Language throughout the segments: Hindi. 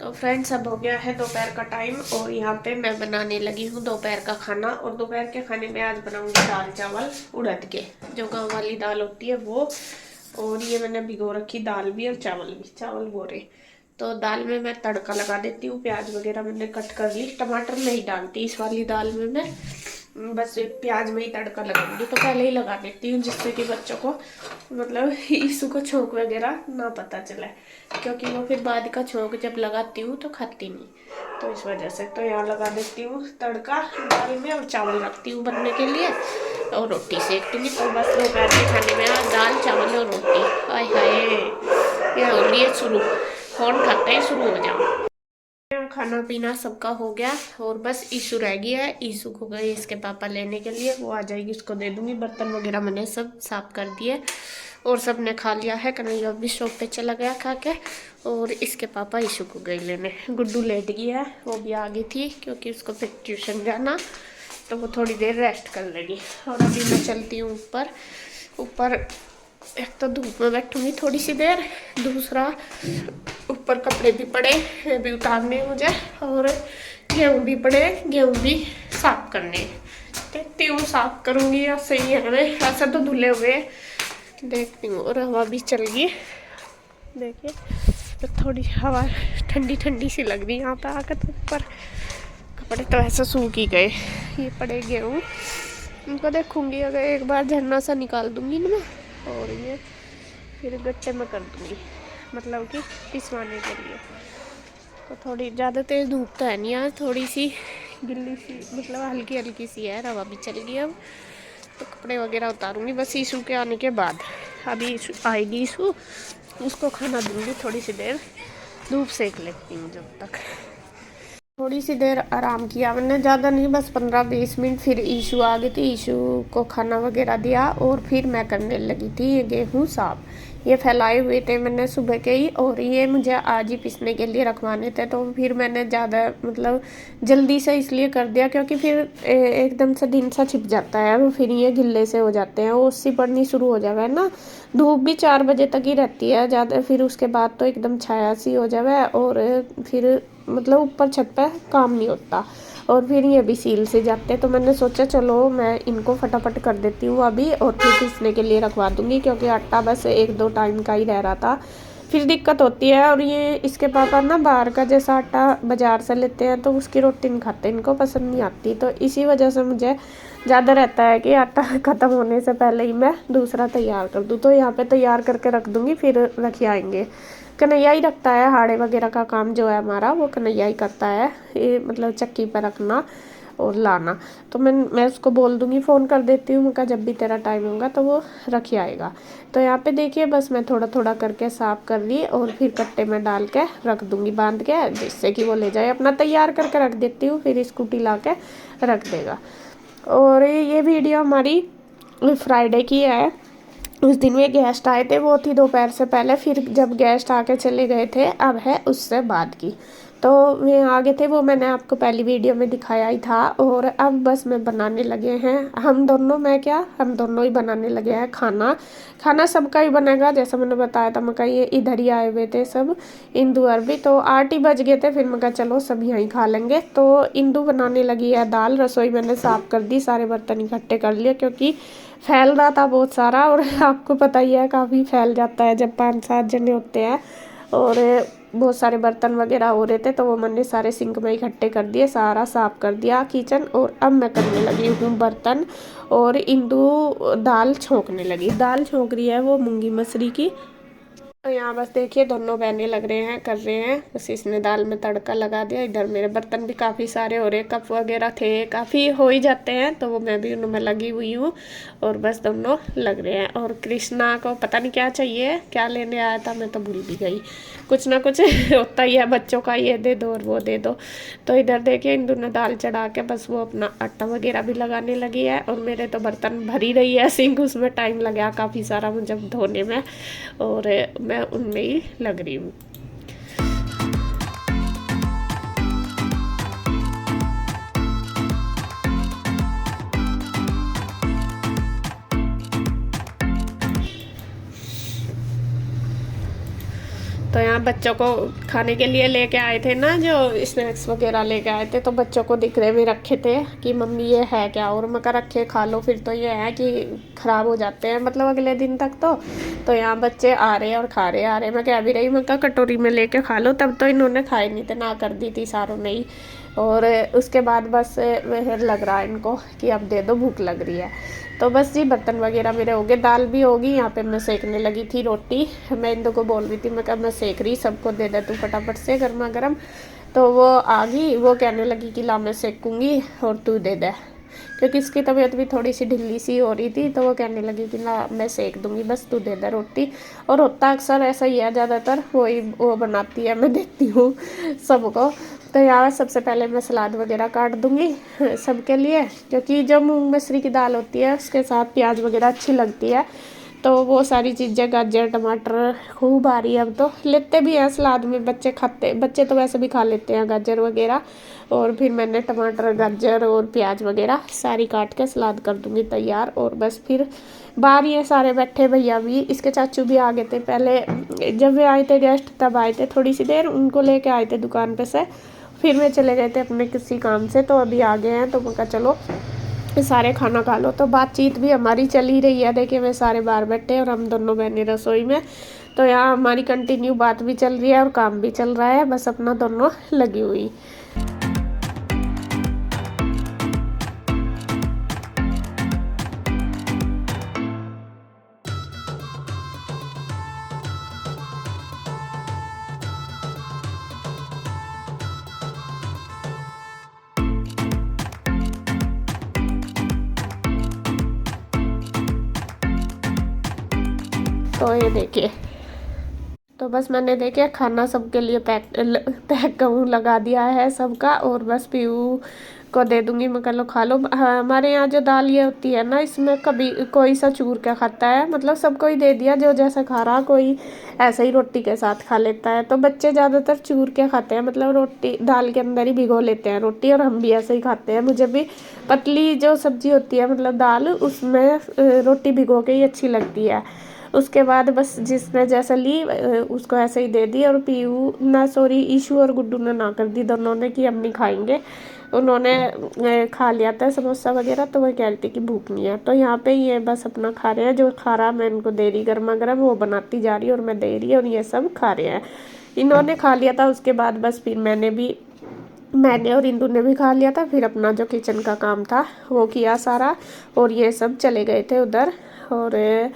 तो फ्रेंड्स अब हो गया है दोपहर का टाइम और यहाँ पे मैं बनाने लगी हूँ दोपहर का खाना। और दोपहर के खाने में आज बनाऊंगी दाल चावल उड़द के, जो गांव वाली दाल होती है वो। और ये मैंने भिगो रखी दाल भी और चावल भी, चावल बोरे। तो दाल में मैं तड़का लगा देती हूँ, प्याज वगैरह मैंने कट कर ली, टमाटर नहीं डालती इस वाली दाल में मैं, बस प्याज में ही तड़का लगाऊंगी। तो पहले ही लगा देती हूँ जिससे कि बच्चों को मतलब ईसु को छोंक वगैरह ना पता चले, क्योंकि वो फिर बाद का छोंक जब लगाती हूँ तो खाती नहीं, तो इस वजह से। तो यहाँ लगा देती हूँ तड़का दाल में और चावल रखती हूँ बनने के लिए और रोटी सेकती हूँ। तो बस दोपहर के खाने में आज दाल चावल और रोटी। हाय हाय, ये हो गई है शुरू, फोन खाते ही शुरू हो जाओ। खाना पीना सबका हो गया और बस ईशु रह गया है। ईशु को गए इसके पापा लेने के लिए, वो आ जाएगी उसको दे दूंगी। बर्तन वगैरह मैंने सब साफ कर दिए और सब ने खा लिया है। कन्हैया भी शॉप पे चला गया खा के, और इसके पापा ईशु को गए लेने। गुड्डू लेट गया है, वो भी आ गई थी क्योंकि उसको फिर ट्यूशन जाना, तो वो थोड़ी देर रेस्ट कर लेगी। और अभी मैं चलती हूँ ऊपर। ऊपर एक तो धूप में बैठूंगी थोड़ी सी देर, दूसरा ऊपर कपड़े भी पड़े भी उतारने हैं मुझे, और गेहूँ भी पड़े, गेहूँ भी साफ करने। देखती हूँ साफ करूँगी या सही है। मैं ऐसा तो धुले हुए देखती हूँ, और हवा भी चल गई देखिए, तो थोड़ी हवा ठंडी ठंडी सी लग रही यहाँ पे आकर। तो ऊपर कपड़े तो ऐसा सूख ही गए, ये पड़े गेहूँ, उनको देखूँगी अगर एक बार झरना सा निकाल दूँगी ना मैं, और ये फिर गट्टे में कर दूँगी, मतलब कि पिसवाने के लिए। तो थोड़ी ज़्यादा तेज़ धूप तो है नहीं आज, थोड़ी सी गिल्ली सी, मतलब हल्की हल्की सी है, हवा भी चल गई। अब तो कपड़े वगैरह उतारूँगी बस ईशु के आने के बाद। अभी आएगी ईशु, उसको खाना दूँगी, थोड़ी सी देर धूप सेक लेती हूँ जब तक। थोड़ी सी देर आराम किया मैंने, ज़्यादा नहीं, बस 15-20 मिनट। फिर ईशु आ गई थी, ईशु को खाना वगैरह दिया और फिर मैं करने लगी थी ये गेहूँ साफ। ये फैलाए हुए थे मैंने सुबह के ही, और ये मुझे आज ही पिसने के लिए रखवाने थे। तो फिर मैंने ज़्यादा मतलब जल्दी से इसलिए कर दिया क्योंकि फिर एकदम से दिन सा छिप जाता है और फिर ये गिल्ले से हो जाते हैं, ओसी पड़नी शुरू हो जावे ना। धूप भी 4 बजे तक ही रहती है ज़्यादा, फिर उसके बाद तो एकदम छाया सी हो जावे, और फिर मतलब ऊपर छत पे काम नहीं होता, और फिर ये भी सील से जाते। तो मैंने सोचा चलो मैं इनको फटाफट कर देती हूँ अभी, और फिर पीसने के लिए रखवा दूँगी, क्योंकि आटा बस 1-2 टाइम का ही रह रहा था, फिर दिक्कत होती है। और ये इसके पापा ना बाहर का जैसा आटा बाज़ार से लेते हैं तो उसकी रोटी नहीं खाते, इनको पसंद नहीं आती। तो इसी वजह से मुझे ज़्यादा रहता है कि आटा ख़त्म होने से पहले ही मैं दूसरा तैयार कर दूँ। तो यहाँ पे तैयार करके रख दूँगी, फिर रख आएंगे। कन्हैया ही रखता है हाड़े वगैरह का काम, जो है हमारा वो कन्हैया ही करता है, ये मतलब चक्की पर रखना और लाना। तो मैं उसको बोल दूँगी, फ़ोन कर देती हूँ, उनका जब भी तेरा टाइम होगा तो वो रख आएगा। तो यहाँ पे देखिए बस मैं थोड़ा थोड़ा करके साफ़ कर ली और फिर कट्टे में डाल के रख दूँगी बांध के, जिससे कि वो ले जाए अपना। तैयार करके रख देती हूँ, फिर स्कूटी ला के रख देगा। और ये वीडियो हमारी फ्राइडे की है। उस दिन वे गेस्ट आए थे, वो थी दोपहर से पहले, फिर जब गेस्ट आके चले गए थे अब है उससे बाद की। तो वे आ गए थे, वो मैंने आपको पहली वीडियो में दिखाया ही था। और अब बस मैं बनाने लगे हैं, हम दोनों, मैं क्या, हम दोनों ही बनाने लगे हैं खाना। खाना सबका ही बनेगा, जैसा मैंने बताया था। मका ये इधर ही आए हुए थे सब, इंदू और भी, तो 8 ही बज गए थे। फिर मैं कहा चलो सब यहीं खा लेंगे। तो इंदू बनाने लगी है दाल, रसोई मैंने साफ़ कर दी, सारे बर्तन इकट्ठे कर लिए क्योंकि फैल रहा था बहुत सारा। और आपको पता ही है काफ़ी फैल जाता है जब 5-7 जने होते हैं, और बहुत सारे बर्तन वगैरह हो रहे थे, तो वो मैंने सारे सिंक में इकट्ठे कर दिए, सारा साफ़ कर दिया किचन। और अब मैं करने लगी हूँ बर्तन, और इंदू दाल छोंकने लगी। दाल छोंक रही है वो मूंगी मसरी की। तो यहाँ बस देखिए दोनों बहने लग रहे हैं, कर रहे हैं, बस इसने दाल में तड़का लगा दिया। इधर मेरे बर्तन भी काफ़ी सारे हो रहे, कप वगैरह थे, काफ़ी हो ही जाते हैं, तो वो मैं भी उनमें लगी हुई हूँ। और बस दोनों लग रहे हैं। और कृष्णा को पता नहीं क्या चाहिए, क्या लेने आया था, मैं तो भूल भी गई। कुछ ना कुछ होता ही है बच्चों का, ये दे दो और वो दे दो। तो इधर देखिए इंदु ने दाल चढ़ा के बस वो अपना आटा वगैरह भी लगाने लगी है, और मेरे तो बर्तन भरी रही है सिंक, उसमें टाइम लगा काफ़ी सारा मुझे धोने में, और मैं उनमें ही लग रही हूँ। तो यहाँ बच्चों को खाने के लिए लेके आए थे ना, जो स्नैक्स वगैरह लेके आए थे, तो बच्चों को दिखरे में रखे थे कि मम्मी ये है क्या, और मैं कहा रखे खा लो, फिर तो ये है कि ख़राब हो जाते हैं मतलब अगले दिन तक। तो यहाँ बच्चे आ रहे हैं और खा रहे आ रहे, मैं कह भी रही, मैं कहा कटोरी में लेके खा लो, तब तो इन्होंने खाए नहीं थे, ना कर दी थी सारों ने ही। और उसके बाद बस लग रहा है इनको कि अब दे दो, भूख लग रही है। तो बस जी बर्तन वगैरह मेरे हो गए, दाल भी होगी। यहाँ पे मैं सेकने लगी थी रोटी। मैं इंदु को बोल रही थी, मैं कहा मैं सेक रही, सबको दे दे तू फटाफट से गर्मा गर्म। तो वो आ गई, वो कहने लगी कि ला मैं सेकूँगी और तू दे दे, क्योंकि इसकी तबीयत भी थोड़ी सी ढिल्ली सी हो रही थी। तो वो कहने लगी कि ला मैं सेक दूँगी, बस तू दे दे रोटी। और होता अक्सर ऐसा ही है, ज़्यादातर वो बनाती है, मैं देती हूँ सबको। तो यहाँ सबसे पहले मैं सलाद वगैरह काट दूँगी सबके लिए, क्योंकि जो मूंग मसरी की दाल होती है उसके साथ प्याज वगैरह अच्छी लगती है। तो वो सारी चीज़ें, गाजर टमाटर खूब आ रही है, अब तो लेते भी हैं सलाद में बच्चे, खाते बच्चे तो वैसे भी खा लेते हैं गाजर वगैरह। और फिर मैंने टमाटर गाजर और प्याज वगैरह सारी काट के सलाद कर दूँगी तैयार। और बस फिर बाहर ये सारे बैठे, भैया भी, इसके चाचू भी आ गए थे पहले, जब वे आए थे गेस्ट तब आए थे थोड़ी सी देर, उनको लेके आए थे दुकान पे से, फिर वे चले गए थे अपने किसी काम से, तो अभी आ गए हैं। तो मैं कहा चलो सारे खाना खा लो। तो बातचीत भी हमारी चल ही रही है, देखिए वे सारे बाहर बैठे और हम दोनों बहनें रसोई में। तो यहाँ हमारी कंटिन्यू बात भी चल रही है और काम भी चल रहा है, बस अपना दोनों लगी हुई। तो ये देखिए, तो बस मैंने देखिए खाना सबके लिए पैक कहूँ लगा दिया है सबका, और बस पीयू को दे दूँगी, मैं कह लो खा लो। हाँ, हमारे यहाँ जो दाल ये होती है ना, इसमें कभी कोई सा चूर के खाता है, मतलब सबको ही दे दिया जो जैसा खा रहा, कोई ऐसे ही रोटी के साथ खा लेता है। तो बच्चे ज़्यादातर चूर के खाते हैं, मतलब रोटी दाल के अंदर ही भिगो लेते हैं रोटी, और हम भी ऐसे ही खाते हैं। मुझे भी पतली जो सब्जी होती है, मतलब दाल, उसमें रोटी भिगो के ही अच्छी लगती है। उसके बाद बस जिसने जैसा ली उसको ऐसे ही दे दी। और पीयू ना, सॉरी, ईशू और गुड्डू ने ना कर दी दोनों ने कि हम नहीं खाएंगे। उन्होंने खा लिया था समोसा वगैरह, तो वह कह रही थी कि भूख नहीं है। तो यहाँ पे ये बस अपना खा रहे हैं, जो खा रहा मैं इनको दे रही गर्मा गर्म, वो बनाती जा रही है और मैं दे रही, और ये सब खा रहे हैं। इन्होंने खा लिया था, उसके बाद बस फिर मैंने और इंदु ने भी खा लिया था। फिर अपना जो किचन का काम था वो किया सारा, और ये सब चले गए थे उधर। और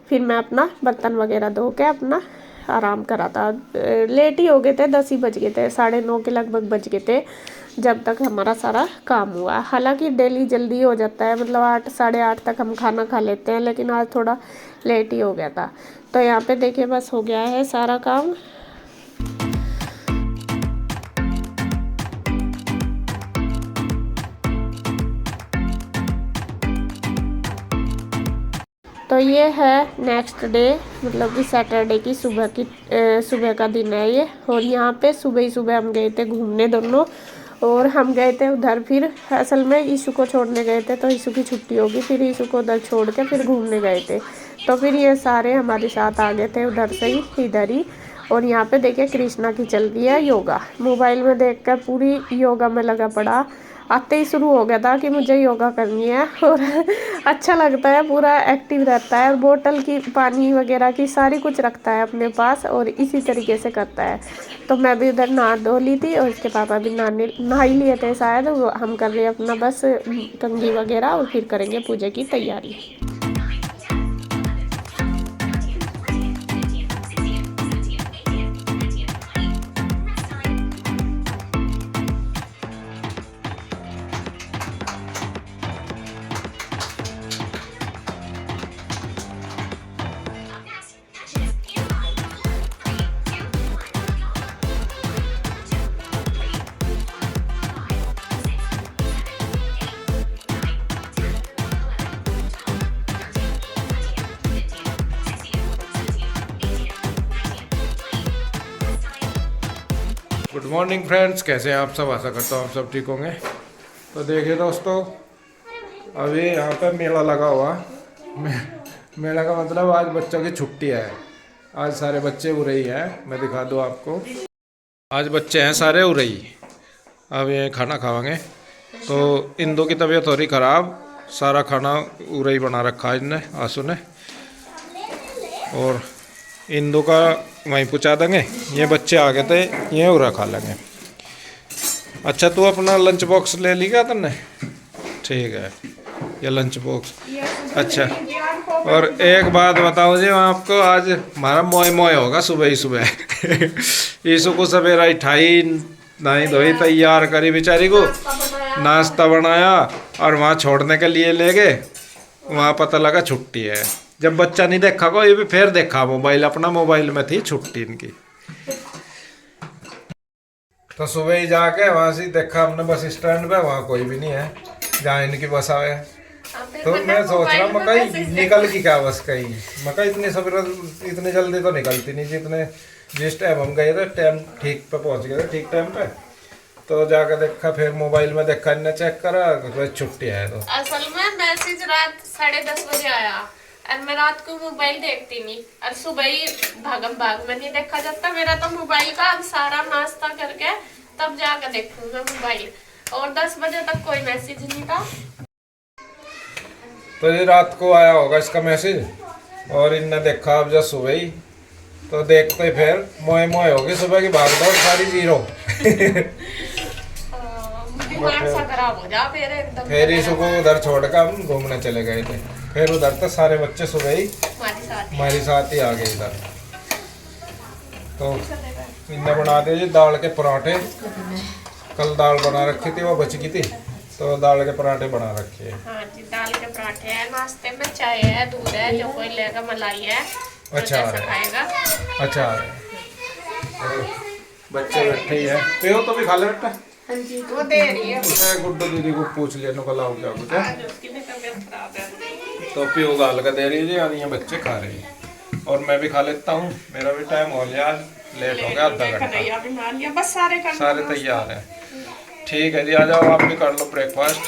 फिर मैं अपना बर्तन वगैरह धो के अपना आराम करा था। लेट ही हो गए थे, 10 ही बज गए थे, 9:30 के लगभग बज गए थे जब तक हमारा सारा काम हुआ। हालांकि डेली जल्दी हो जाता है, मतलब 8 साढ़े 8 तक हम खाना खा लेते हैं, लेकिन आज थोड़ा लेट ही हो गया था। तो यहाँ पे देखिए बस हो गया है सारा काम। तो ये है नेक्स्ट डे, मतलब कि सैटरडे की सुबह का दिन है ये। और यहाँ पे सुबह ही सुबह हम गए थे घूमने दोनों, और हम गए थे उधर। फिर असल में ईशु को छोड़ने गए थे, तो ईशु की छुट्टी होगी, फिर ईशु को उधर छोड़ के फिर घूमने गए थे। तो फिर ये सारे हमारे साथ आ गए थे उधर से ही, इधर ही। और यहाँ पे देखिए कृष्णा की चल रही है योगा, मोबाइल में देखकर पूरी योगा में लगा पड़ा। आते ही शुरू हो गया था कि मुझे योगा करनी है, और अच्छा लगता है, पूरा एक्टिव रहता है। और बोतल की पानी वगैरह की सारी कुछ रखता है अपने पास, और इसी तरीके से करता है। तो मैं भी उधर नहा धो ली थी, और इसके पापा भी नहा ही लिए थे शायद। हम कर रहे हैं अपना बस कंघी वगैरह, और फिर करेंगे पूजा की तैयारी। गुड मॉर्निंग फ्रेंड्स, कैसे हैं आप सब। आशा करता हूँ आप सब ठीक होंगे। तो देखिए दोस्तों, अभी यहाँ पे मेला लगा हुआ। मेला का मतलब आज बच्चों की छुट्टी है। आज सारे बच्चे उरई हैं, मैं दिखा दूँ आपको। आज बच्चे हैं सारे उरई। अब ये खाना खावांगे। तो इंदो की तबीयत हो रही ख़राब, सारा खाना उरई बना रखा है इनने, आंसू ने। और इंदो का वहीं पहुँचा देंगे। ये बच्चे आ गए थे, ये उरा खा लेंगे। अच्छा, तू अपना लंच बॉक्स ले ली क्या तुमने? ठीक है, ये लंच बॉक्स। अच्छा, और एक बात बताओ जी, मैं आपको आज हमारा मोय मोय होगा सुबह ही सुबह। ईसु को सवेरा उठाई, नहाई धोई, तैयार करी बेचारी को, नाश्ता बनाया और वहाँ छोड़ने के लिए ले गए। वहाँ पता लगा छुट्टी है। जब बच्चा नहीं देखा को, ये भी फिर देखा मोबाइल, अपना मोबाइल में थी छुट्टी इनकी। तो सुबह ही जाके वहाँ से देखा हमने बस स्टैंड पे, वहाँ कोई भी नहीं है जहाँ इनकी बस आवे। तो मैं सोच रहा मकई निकल की क्या बस कहीं, मकई इतनी सवेरे इतनी जल्दी तो निकलती नहीं, जितने जिस टाइम हम गए थे टाइम ठीक पे पहुँच गए थे, ठीक टाइम पे। तो जाकर देखा, फिर मोबाइल में देखा, इन्हें चेक करा तो छुट्टी है। तो असल में मैसेज रात 10:30 बजे आया और मैं रात को मोबाइल देखती नहीं, और सुबह ही भागम भाग में नहीं देखा जाता मेरा तो मोबाइल का। अब सारा नाश्ता करके तब जाकर देखूँ मैं मोबाइल, और 10 बजे तक कोई मैसेज नहीं था। तो ये रात को आया होगा इसका मैसेज, और इनने देखा अब जब सुबह ही, तो देखते फिर मोए मोए होगी सुबह की भाग दौड़ सारी जीरो। दिमाग सा खराब हो जा फिर एकदम। फिर इसको उधर छोड़कर हम घूमने चले गए थे। फिर उधर तो सारे बच्चे सुबह ही हमारे साथ ही आ गए इधर। तो इनने बना दिए जी दाल के पराठे। कल दाल बना रखी थी, वो बच गई थी, तो दाल के पराठे बना रखे हैं। हाँ जी, दाल के पराठे है, नाश्ते में चाय है, दूध है, जो कोई लेगा, मलाई है। अच्छा खाएगा। अच्छा, बच्चे बैठे ही हैं। पियो तो भी खा ले बेटा। हाँ जी, वो दे रही है। मैं गुड्डू दीदी को पूछ लिया, नुकल आओ क्या कुछ है। आज उसकी भी तबीयत खराब है। तो पियो गाल का दे रही है जी, और ये बच्चे खा रहे हैं। और मैं भी खा लेता हूँ, मेरा भी टाइम हो गया, आज लेट हो गया आधा घंटा। बस सारे तैयार हैं। ठीक है जी, आ जाओ आप भी कर लो ब्रेकफास्ट।